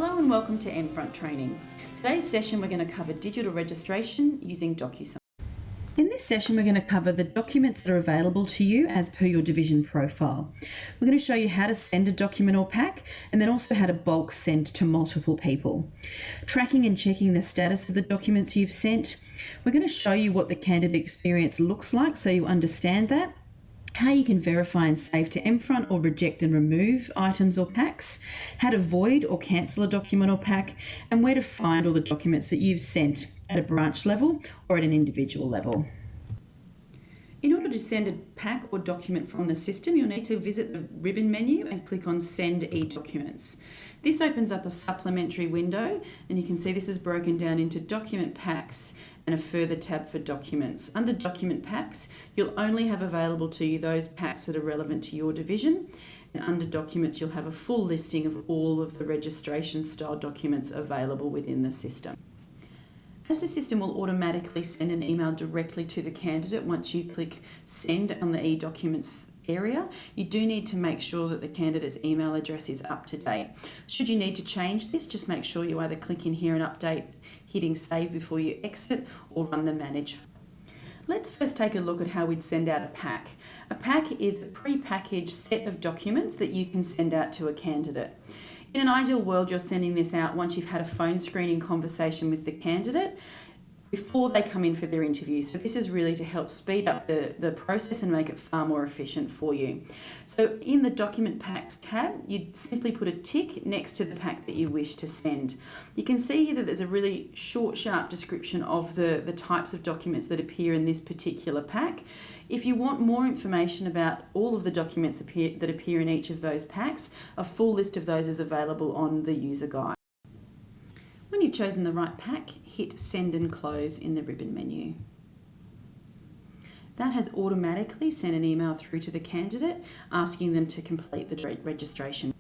Hello and welcome to MFront Training. Today's session we're going to cover digital registration using Docusign. In this session we're going to cover the documents that are available to you as per your division profile. We're going to show you how to send a document or pack and then also how to bulk send to multiple people. Tracking and checking the status of the documents you've sent. We're going to show you what the candidate experience looks like so you understand that. How you can verify and save to MFront or reject and remove items or packs, how to void or cancel a document or pack, and where to find all the documents that you've sent at a branch level or at an individual level. In order to send a pack or document from the system, you'll need to visit the ribbon menu and click on Send e-Documents. This opens up a supplementary window, and you can see this is broken down into document packs and a further tab for documents. Under document packs, you'll only have available to you those packs that are relevant to your division, and under documents, you'll have a full listing of all of the registration style documents available within the system. As the system will automatically send an email directly to the candidate once you click Send on the e-Documents area, you do need to make sure that the candidate's email address is up to date. Should you need to change this, just make sure you either click in here and update, hitting Save before you exit, or run the Manage. Let's first take a look at how we'd send out a pack. A pack is a pre-packaged set of documents that you can send out to a candidate. In an ideal world, you're sending this out once you've had a phone screening conversation with the candidate before they come in for their interview. So this is really to help speed up the process and make it far more efficient for you. So in the Document Packs tab, you'd simply put a tick next to the pack that you wish to send. You can see here that there's a really short, sharp description of the types of documents that appear in this particular pack. If you want more information about all of the documents that appear in each of those packs, a full list of those is available on the user guide. When you've chosen the right pack, hit Send and Close in the ribbon menu. That has automatically sent an email through to the candidate asking them to complete the registration.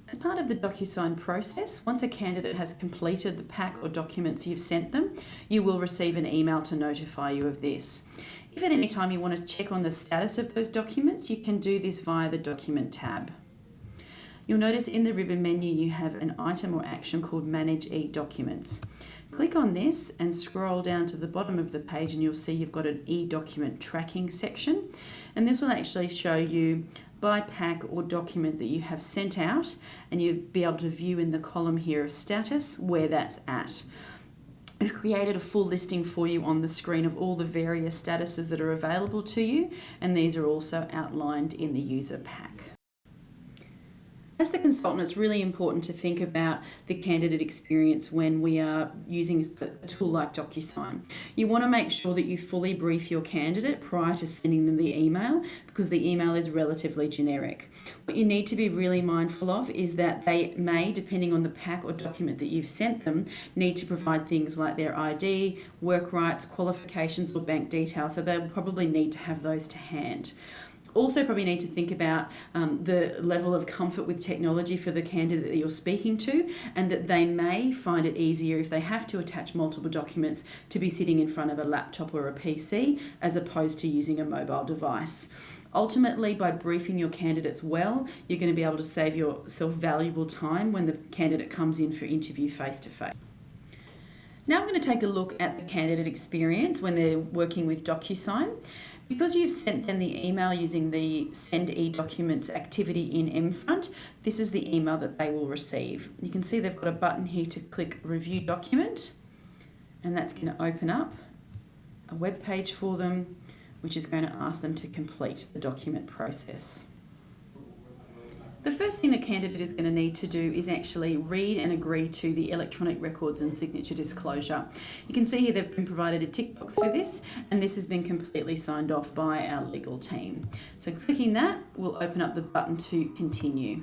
As part of the Docusign process, once a candidate has completed the pack or documents you've sent them, you will receive an email to notify you of this. If at any time you want to check on the status of those documents, you can do this via the Document tab. You'll notice in the ribbon menu you have an item or action called Manage e-Documents. Click on this and scroll down to the bottom of the page and you'll see you've got an e-document tracking section, and this will actually show you by pack or document that you have sent out, and you'll be able to view in the column here of status where that's at. We've created a full listing for you on the screen of all the various statuses that are available to you, and these are also outlined in the user pack. As the consultant, it's really important to think about the candidate experience when we are using a tool like Docusign. You want to make sure that you fully brief your candidate prior to sending them the email, because the email is relatively generic. What you need to be really mindful of is that they may, depending on the pack or document that you've sent them, need to provide things like their ID, work rights, qualifications, or bank details, so they'll probably need to have those to hand. Also probably need to think about the level of comfort with technology for the candidate that you're speaking to, and that they may find it easier if they have to attach multiple documents to be sitting in front of a laptop or a PC as opposed to using a mobile device. Ultimately, by briefing your candidates well, you're going to be able to save yourself valuable time when the candidate comes in for interview face-to-face. Now I'm going to take a look at the candidate experience when they're working with Docusign. Because you've sent them the email using the Send e-Documents activity in MFront, this is the email that they will receive. You can see they've got a button here to click Review Document, and that's going to open up a web page for them, which is going to ask them to complete the document process. The first thing the candidate is going to need to do is actually read and agree to the electronic records and signature disclosure. You can see here they've been provided a tick box for this, and this has been completely signed off by our legal team. So clicking that will open up the button to continue.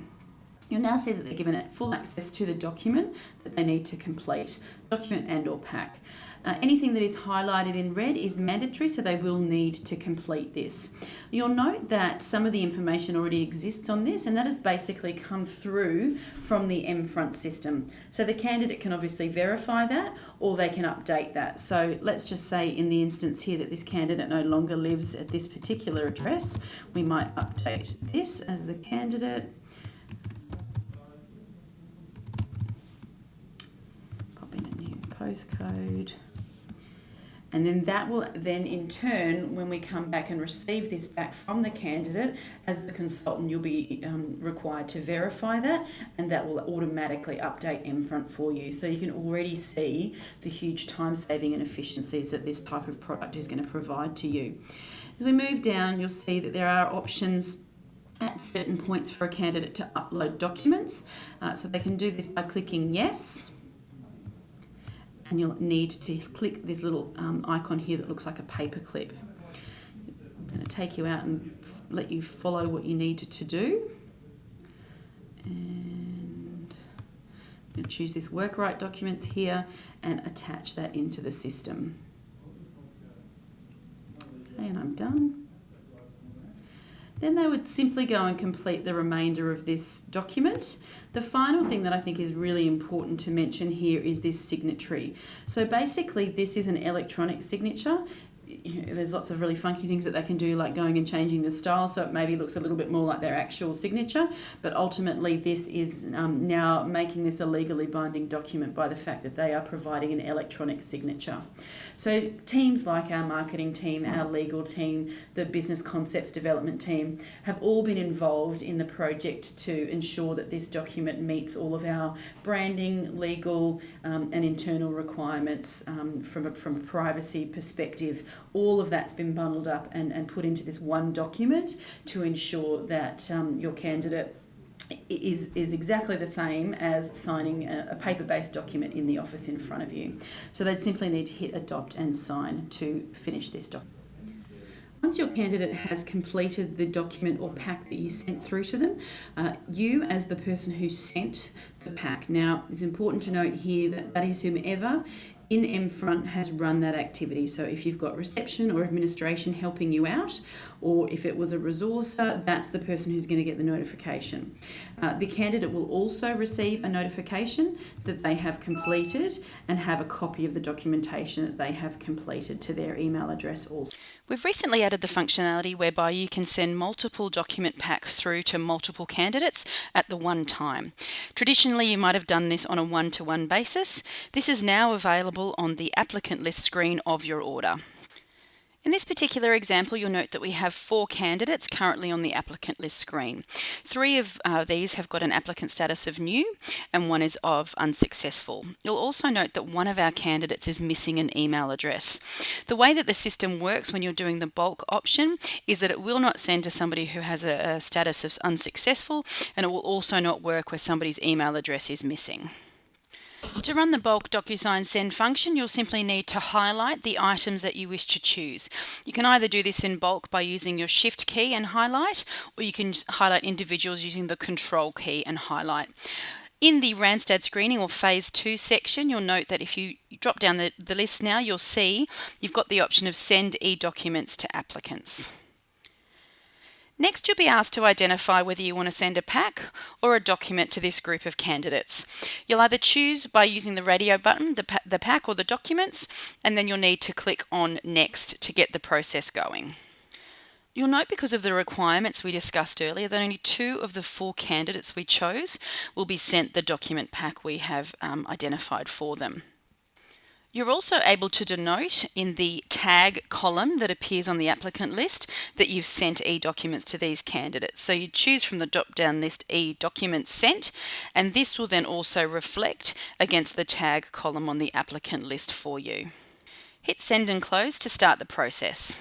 You'll now see that they're given full access to the document that they need to complete, document and or pack. Anything that is highlighted in red is mandatory, so they will need to complete this. You'll note that some of the information already exists on this, and that has basically come through from the MFront system. So the candidate can obviously verify that, or they can update that. So let's just say in the instance here that this candidate no longer lives at this particular address, we might update this as the candidate postcode. And then that will then in turn, when we come back and receive this back from the candidate, as the consultant, you'll be required to verify that, and that will automatically update MFront for you. So you can already see the huge time saving and efficiencies that this type of product is going to provide to you. As we move down, you'll see that there are options at certain points for a candidate to upload documents. So they can do this by clicking yes. And you'll need to click this little icon here that looks like a paper clip. I'm going to take you out and let you follow what you need to do. And I'm going to choose this work right documents here and attach that into the system. Okay, and I'm done. Then they would simply go and complete the remainder of this document. The final thing that I think is really important to mention here is this signatory. So basically this is an electronic signature. There's lots of really funky things that they can do, like going and changing the style so it maybe looks a little bit more like their actual signature, but ultimately this is now making this a legally binding document by the fact that they are providing an electronic signature. So teams like our marketing team, our legal team, the business concepts development team have all been involved in the project to ensure that this document meets all of our branding, legal and internal requirements from a privacy perspective. All of that's been bundled up and put into this one document to ensure that your candidate is exactly the same as signing a paper-based document in the office in front of you. So they'd simply need to hit adopt and sign to finish this document. Once your candidate has completed the document or pack that you sent through to them, you as the person who sent the pack. Now, it's important to note here that that is whomever in MFront has run that activity. So if you've got reception or administration helping you out, or if it was a resourcer, that's the person who's going to get the notification. The candidate will also receive a notification that they have completed and have a copy of the documentation that they have completed to their email address also. We've recently added the functionality whereby you can send multiple document packs through to multiple candidates at the one time. Traditionally, you might have done this on a one-to-one basis. This is now available on the applicant list screen of your order. In this particular example, you'll note that we have 4 candidates currently on the applicant list screen. 3 of these have got an applicant status of new and 1 is of unsuccessful. You'll also note that one of our candidates is missing an email address. The way that the system works when you're doing the bulk option is that it will not send to somebody who has a status of unsuccessful, and it will also not work where somebody's email address is missing. To run the bulk Docusign send function, you'll simply need to highlight the items that you wish to choose. You can either do this in bulk by using your Shift key and highlight, or you can highlight individuals using the Control key and highlight. In the Randstad screening or Phase 2 section, you'll note that if you drop down the list now, you'll see you've got the option of Send e-documents to applicants. Next, you'll be asked to identify whether you want to send a pack or a document to this group of candidates. You'll either choose by using the radio button, the pack or the documents, and then you'll need to click on Next to get the process going. You'll note because of the requirements we discussed earlier that only 2 of the 4 candidates we chose will be sent the document pack we have identified for them. You're also able to denote in the tag column that appears on the applicant list that you've sent e-documents to these candidates. So you choose from the drop-down list e-documents sent, and this will then also reflect against the tag column on the applicant list for you. Hit send and close to start the process.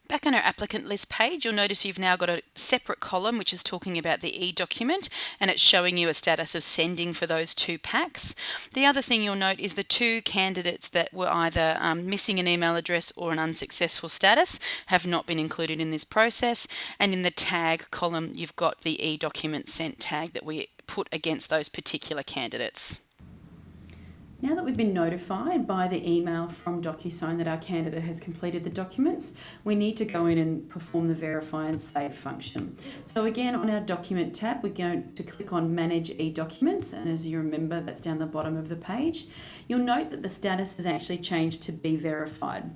Back on our applicant list page, you'll notice you've now got a separate column which is talking about the e-document, and it's showing you a status of sending for those 2 packs. The other thing you'll note is the 2 candidates that were either missing an email address or an unsuccessful status have not been included in this process, and in the tag column you've got the e-document sent tag that we put against those particular candidates. Now that we've been notified by the email from Docusign that our candidate has completed the documents, we need to go in and perform the verify and save function. So again, on our document tab, we're going to click on Manage e-documents, and as you remember, that's down the bottom of the page. You'll note that the status has actually changed to be verified.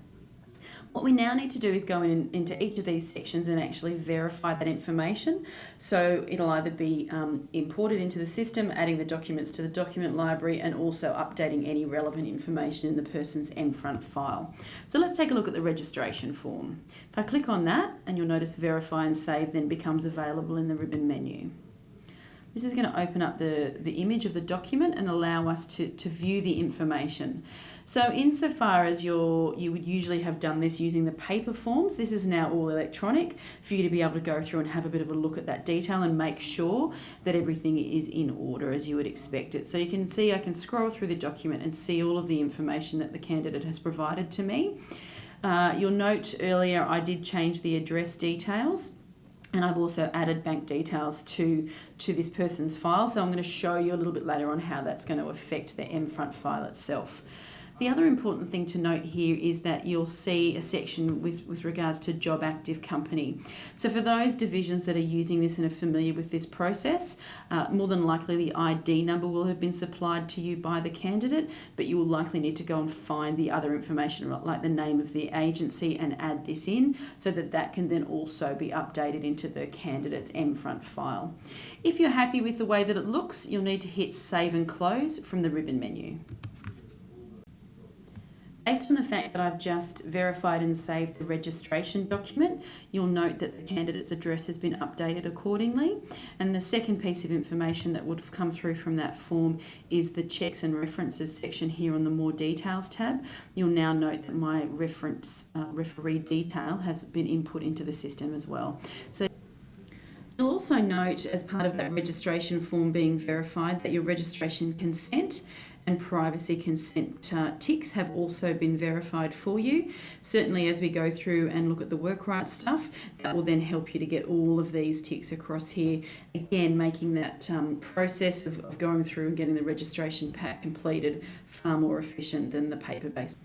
What we now need to do is go into each of these sections and actually verify that information. So it'll either be imported into the system, adding the documents to the document library, and also updating any relevant information in the person's MFront file. So let's take a look at the registration form. If I click on that, and you'll notice Verify and Save then becomes available in the ribbon menu. This is going to open up the image of the document and allow us to view the information. So insofar as you would usually have done this using the paper forms, this is now all electronic for you to be able to go through and have a bit of a look at that detail and make sure that everything is in order as you would expect it. So you can see I can scroll through the document and see all of the information that the candidate has provided to me. You'll note earlier I did change the address details. And I've also added bank details to this person's file. So I'm going to show you a little bit later on how that's going to affect the MFront file itself. The other important thing to note here is that you'll see a section with regards to job active company. So for those divisions that are using this and are familiar with this process, more than likely the ID number will have been supplied to you by the candidate, but you will likely need to go and find the other information like the name of the agency and add this in so that that can then also be updated into the candidate's MFront file. If you're happy with the way that it looks, you'll need to hit Save and Close from the ribbon menu. Based on the fact that I've just verified and saved the registration document, you'll note that the candidate's address has been updated accordingly. And the second piece of information that would have come through from that form is the checks and references section here on the More Details tab. You'll now note that my referee detail has been input into the system as well. So you'll also note, as part of that registration form being verified, that your registration consent and privacy consent ticks have also been verified for you. Certainly as we go through and look at the work rights stuff, that will then help you to get all of these ticks across here, again making that process of going through and getting the registration pack completed far more efficient than the paper-based.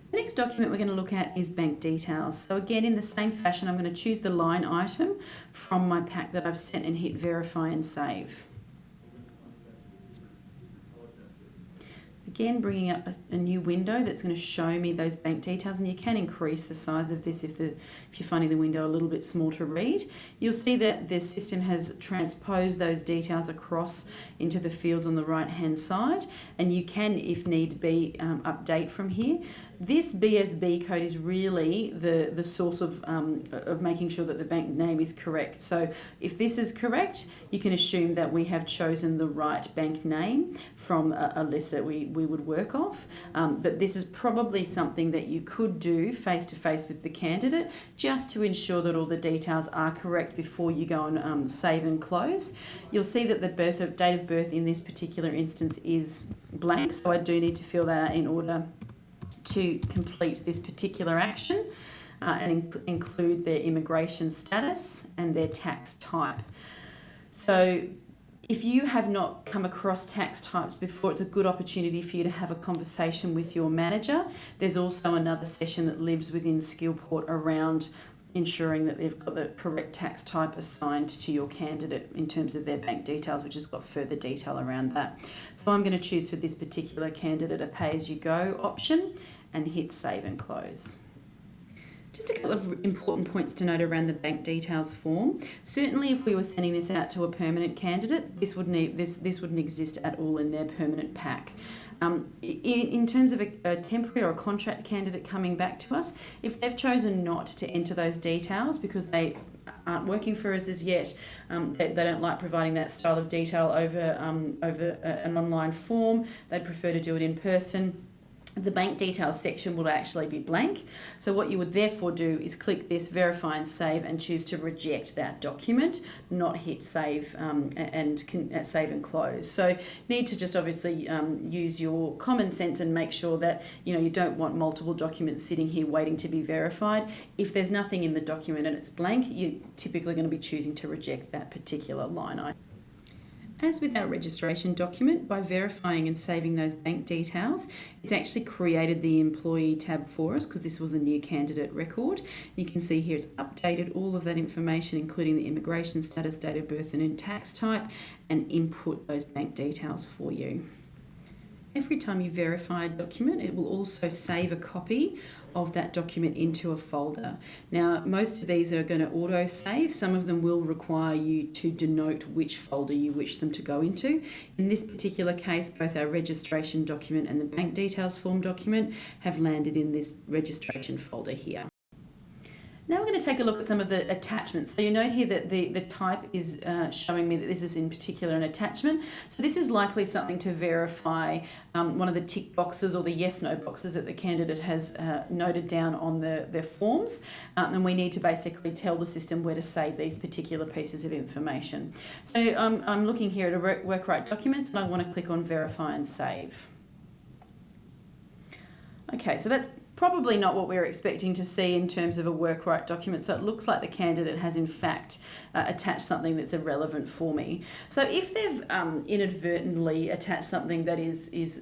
The next document we're going to look at is bank details. So again, in the same fashion, I'm going to choose the line item from my pack that I've sent and hit Verify and Save. Again, bringing up a new window that's going to show me those bank details, and you can increase the size of this if you're finding the window a little bit small to read. You'll see that the system has transposed those details across into the fields on the right hand side, and you can, if need be, update from here. This BSB code is really the source of making sure that the bank name is correct. So if this is correct, you can assume that we have chosen the right bank name from a list that we would work off. But this is probably something that you could do face to face with the candidate just to ensure that all the details are correct before you go and save and close. You'll see that the date of birth in this particular instance is blank, so I do need to fill that out in order to complete this particular action and include their immigration status and their tax type. So if you have not come across tax types before, it's a good opportunity for you to have a conversation with your manager. There's also another session that lives within Skillport around ensuring that they've got the correct tax type assigned to your candidate in terms of their bank details, which has got further detail around that. So I'm going to choose for this particular candidate a pay-as-you-go option and hit Save and Close. Just a couple of important points to note around the bank details form. Certainly if we were sending this out to a permanent candidate, this wouldn't exist at all in their permanent pack. In terms of a temporary or a contract candidate coming back to us, if they've chosen not to enter those details because they aren't working for us as yet, they don't like providing that style of detail over an online form, they'd prefer to do it in person, the bank details section will actually be blank. So what you would therefore do is click this Verify and Save and choose to reject that document, not hit Save Save and Close. So need to just obviously use your common sense and make sure that you don't want multiple documents sitting here waiting to be verified. If there's nothing in the document and it's blank, you're typically going to be choosing to reject that particular line item. As with our registration document, by verifying and saving those bank details, it's actually created the employee tab for us because this was a new candidate record. You can see here it's updated all of that information, including the immigration status, date of birth and tax type, and input those bank details for you. Every time you verify a document, it will also save a copy of that document into a folder. Now, most of these are going to auto-save. Some of them will require you to denote which folder you wish them to go into. In this particular case, both our registration document and the bank details form document have landed in this registration folder here. Now we're going to take a look at some of the attachments. So you note here that the type is showing me that this is in particular an attachment. So this is likely something to verify one of the tick boxes or the yes/no boxes that the candidate has noted down on their forms. And we need to basically tell the system where to save these particular pieces of information. So I'm looking here at a work right documents and I want to click on verify and save. Okay, so that's probably not what we're expecting to see in terms of a work right document. So it looks like the candidate has in fact attached something that's irrelevant for me. So if they've inadvertently attached something that is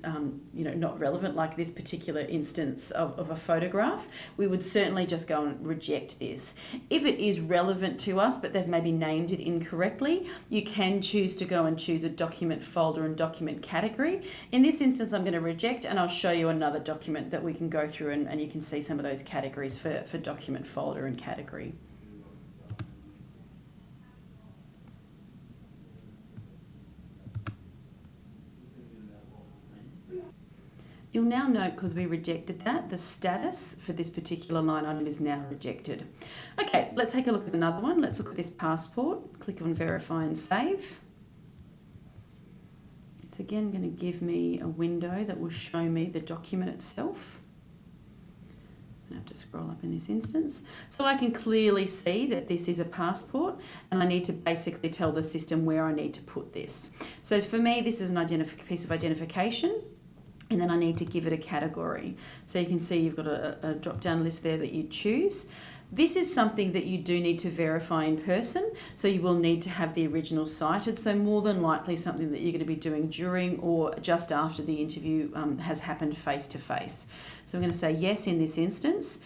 not relevant, like this particular instance of a photograph, we would certainly just go and reject this. If it is relevant to us, but they've maybe named it incorrectly, you can choose to go and choose a document folder and document category. In this instance, I'm going to reject, and I'll show you another document that we can go through and you can see some of those categories for document folder and category. You'll now note, because we rejected that, the status for this particular line item is now rejected. Okay, let's take a look at another one. Let's look at this passport. Click on verify and save. It's again going to give me a window that will show me the document itself. I have to scroll up in this instance. So I can clearly see that this is a passport and I need to basically tell the system where I need to put this. So for me, this is an piece of identification, and then I need to give it a category. So you can see you've got a drop-down list there that you choose. This is something that you do need to verify in person, so you will need to have the original cited. So more than likely something that you're going to be doing during or just after the interview has happened face-to-face. So I'm going to say yes in this instance.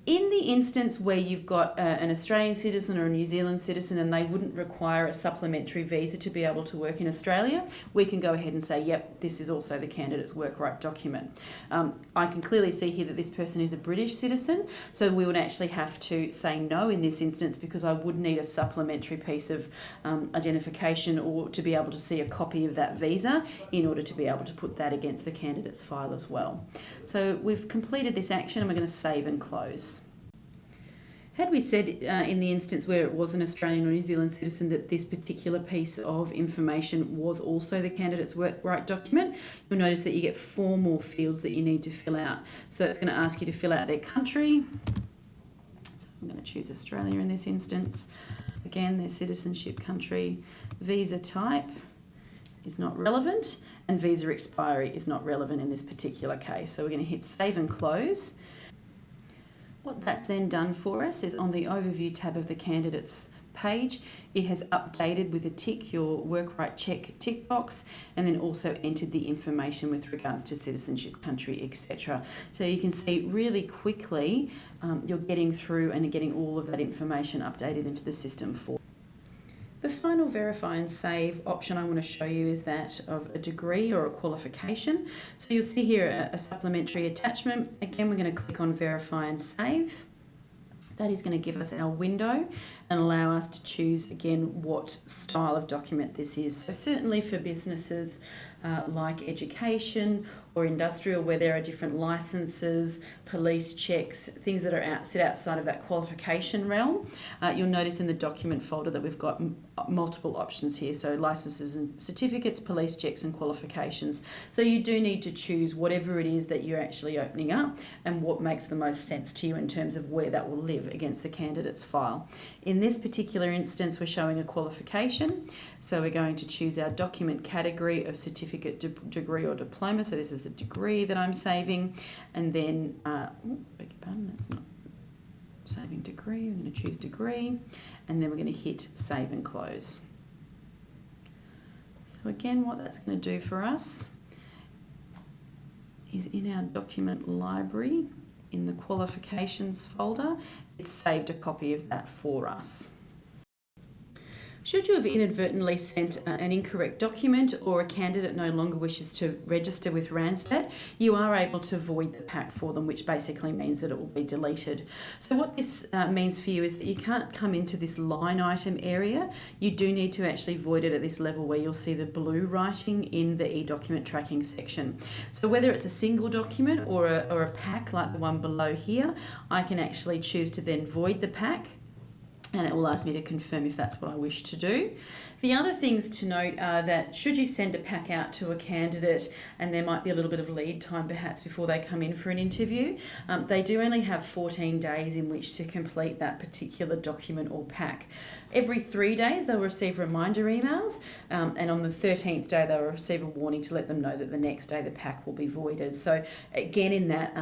In the instance where you've got an Australian citizen or a New Zealand citizen and they wouldn't require a supplementary visa to be able to work in Australia, we can go ahead and say, yep, this is also the candidate's work right document. I can clearly see here that this person is a British citizen, so we would actually have to say no in this instance because I would need a supplementary piece of identification or to be able to see a copy of that visa in order to be able to put that against the candidate's file as well. So we've completed this action and we're going to save and close. Had we said in the instance where it was an Australian or New Zealand citizen that this particular piece of information was also the candidate's work right document, you'll notice that you get 4 more fields that you need to fill out. So it's going to ask you to fill out their country. So I'm going to choose Australia in this instance. Again, their citizenship country, visa type is not relevant, and visa expiry is not relevant in this particular case. So we're going to hit save and close. What that's then done for us is on the overview tab of the candidates page, it has updated with a tick your work right check tick box and then also entered the information with regards to citizenship country, etc. So you can see really quickly you're getting through and getting all of that information updated into the system for. The final verify and save option I want to show you is that of a degree or a qualification. So you'll see here a supplementary attachment. Again, we're going to click on verify and save. That is going to give us our window and allow us to choose again what style of document this is. So certainly for businesses like education or industrial where there are different licenses, police checks, things that are sit outside of that qualification realm, you'll notice in the document folder that we've got multiple options here. So licenses and certificates, police checks and qualifications. So you do need to choose whatever it is that you're actually opening up and what makes the most sense to you in terms of where that will live against the candidate's file. In this particular instance, we're showing a qualification. So we're going to choose our document category of certificate, degree or diploma. So this is a degree that I'm saving. And then, beg your pardon, that's not saving degree. I'm going to choose degree. And then we're going to hit save and close. So again, what that's going to do for us is in our document library, in the qualifications folder, it's saved a copy of that for us. Should you have inadvertently sent an incorrect document or a candidate no longer wishes to register with Randstad, you are able to void the pack for them, which basically means that it will be deleted. So what this means for you is that you can't come into this line item area. You do need to actually void it at this level where you'll see the blue writing in the e-document tracking section. So whether it's a single document or a pack like the one below here, I can actually choose to then void the pack, and it will ask me to confirm if that's what I wish to do. The other things to note are that should you send a pack out to a candidate and there might be a little bit of lead time perhaps before they come in for an interview, they do only have 14 days in which to complete that particular document or pack. Every 3 days they'll receive reminder emails, and on the 13th day they'll receive a warning to let them know that the next day the pack will be voided. So again, in that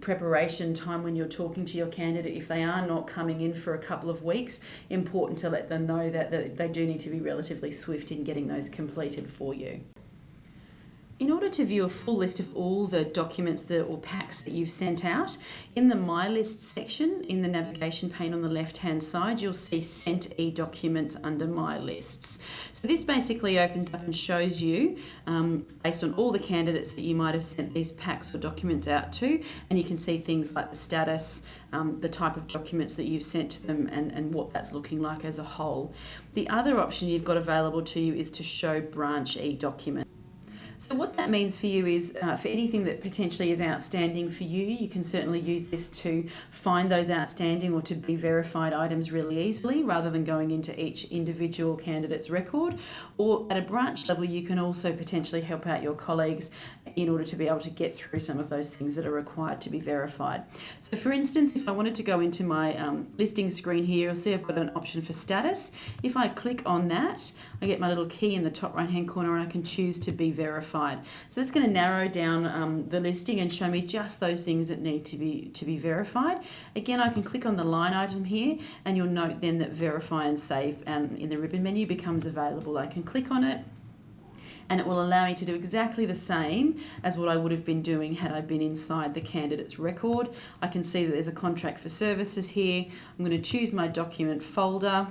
preparation time when you're talking to your candidate, if they are not coming in for a couple of weeks, important to let them know that they do need to be relatively swift in getting those completed for you. In order to view a full list of all the documents or packs that you've sent out, in the My List section, in the navigation pane on the left-hand side, you'll see Sent e-documents under My Lists. So this basically opens up and shows you, based on all the candidates that you might have sent these packs or documents out to, and you can see things like the status, the type of documents that you've sent to them, and what that's looking like as a whole. The other option you've got available to you is to show Branch e-documents. So what that means for you is for anything that potentially is outstanding for you, you can certainly use this to find those outstanding or to be verified items really easily rather than going into each individual candidate's record. Or at a branch level, you can also potentially help out your colleagues in order to be able to get through some of those things that are required to be verified. So for instance, if I wanted to go into my listing screen here, you'll see I've got an option for status. If I click on that, I get my little key in the top right hand corner and I can choose to be verified. So that's going to narrow down the listing and show me just those things that need to be verified. Again, I can click on the line item here and you'll note then that verify and save in the ribbon menu becomes available. I can click on it and it will allow me to do exactly the same as what I would have been doing had I been inside the candidate's record. I can see that there's a contract for services here. I'm going to choose my document folder.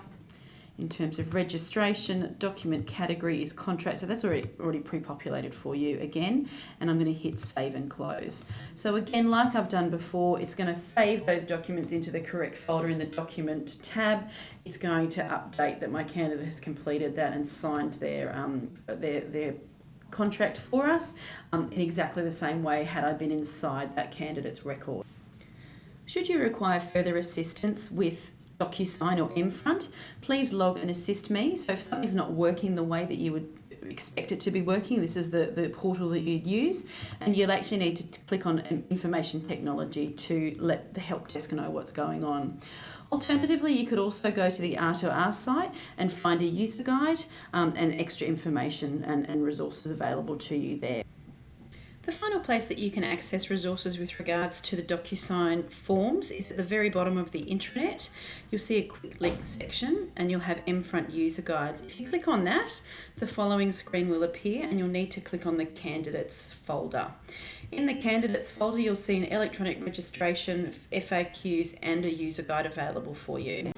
In terms of registration, document category is contract, so that's already pre-populated for you again, and I'm going to hit save and close. So again, like I've done before, it's going to save those documents into the correct folder in the document tab. It's going to update that my candidate has completed that and signed their contract for us in exactly the same way had I been inside that candidate's record. Should you require further assistance with Docusign or Mfront, please log and assist me. So if something's not working the way that you would expect it to be working, this is the portal that you'd use, and you'll actually need to click on Information Technology to let the help desk know what's going on. Alternatively, you could also go to the R2R site and find a user guide and extra information and resources available to you there. The final place that you can access resources with regards to the Docusign forms is at the very bottom of the intranet. You'll see a quick link section and you'll have Mfront user guides. If you click on that, the following screen will appear and you'll need to click on the candidates folder. In the candidates folder, you'll see an electronic registration, FAQs and a user guide available for you.